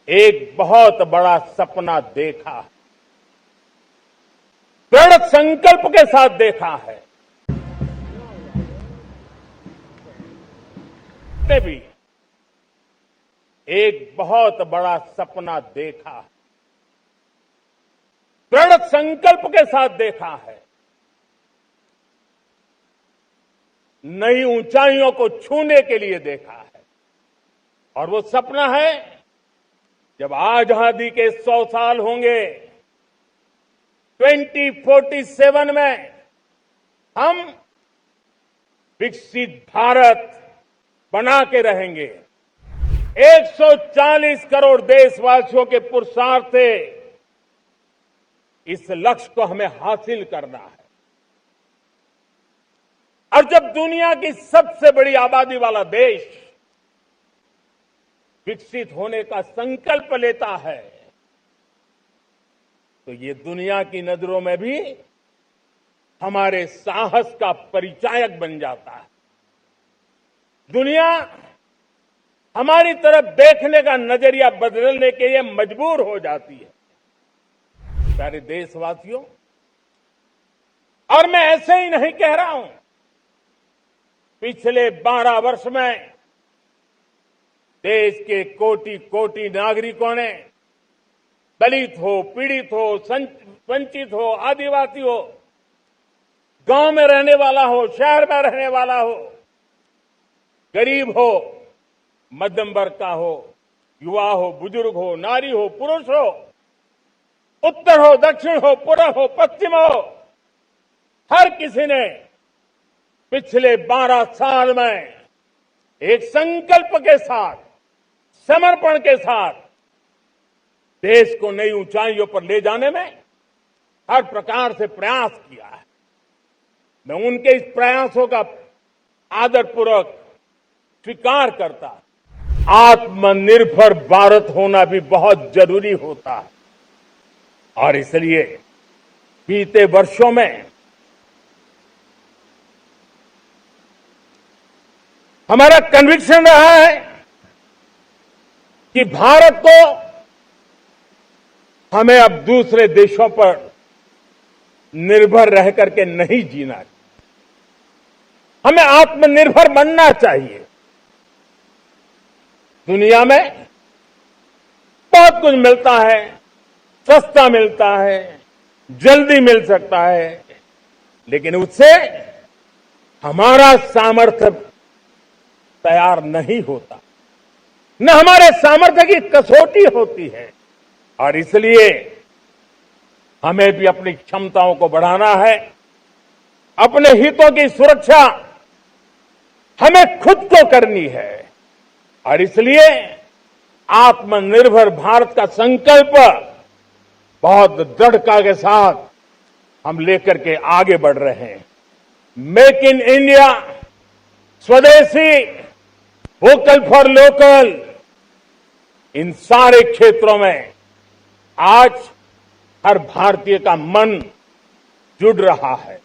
एक बहुत बड़ा सपना देखा, दृढ़ संकल्प के साथ देखा है। ने भी एक बहुत बड़ा सपना देखा, दृढ़ संकल्प के साथ देखा है। नई ऊंचाइयों को छूने के लिए देखा है। और वो सपना है, जब आजादी के 100 साल होंगे, 2047 में हम विकसित भारत बना के रहेंगे। 140 करोड़ देशवासियों के पुरुषार्थ से इस लक्ष्य को हमें हासिल करना है। और जब दुनिया की सबसे बड़ी आबादी वाला देश विकसित होने का संकल्प लेता है, तो ये दुनिया की नजरों में भी हमारे साहस का परिचायक बन जाता है। दुनिया हमारी तरफ देखने का नजरिया बदलने के लिए मजबूर हो जाती है। प्यारे देशवासियों, और मैं ऐसे ही नहीं कह रहा हूं। पिछले 12 वर्ष में देश के कोटि कोटि नागरिकों ने, दलित हो, पीड़ित हो, वंचित हो, आदिवासी हो, गांव में रहने वाला हो, शहर में रहने वाला हो, गरीब हो, मध्यम वर्ग का हो, युवा हो, बुजुर्ग हो, नारी हो, पुरुष हो, उत्तर हो, दक्षिण हो, पूर्व हो, पश्चिम हो, हर किसी ने पिछले 12 साल में एक संकल्प के साथ, समर्पण के साथ देश को नई ऊंचाइयों पर ले जाने में हर प्रकार से प्रयास किया है। मैं उनके इस प्रयासों का आदरपूर्वक स्वीकार करता। आत्मनिर्भर भारत होना भी बहुत जरूरी होता है। और इसलिए बीते वर्षों में हमारा कन्विक्शन रहा है कि भारत को हमें अब दूसरे देशों पर निर्भर रह करके नहीं जीना चाहिए। हमें आत्मनिर्भर बनना चाहिए। दुनिया में बहुत कुछ मिलता है, सस्ता मिलता है, जल्दी मिल सकता है, लेकिन उससे हमारा सामर्थ्य तैयार नहीं होता, न हमारे सामर्थ्य की कसौटी होती है। और इसलिए हमें भी अपनी क्षमताओं को बढ़ाना है। अपने हितों की सुरक्षा हमें खुद को करनी है। और इसलिए आत्मनिर्भर भारत का संकल्प बहुत दृढ़ता के साथ हम लेकर के आगे बढ़ रहे हैं। मेक इन इंडिया, स्वदेशी, वोकल फॉर लोकल, इन सारे क्षेत्रों में आज हर भारतीय का मन जुड़ रहा है।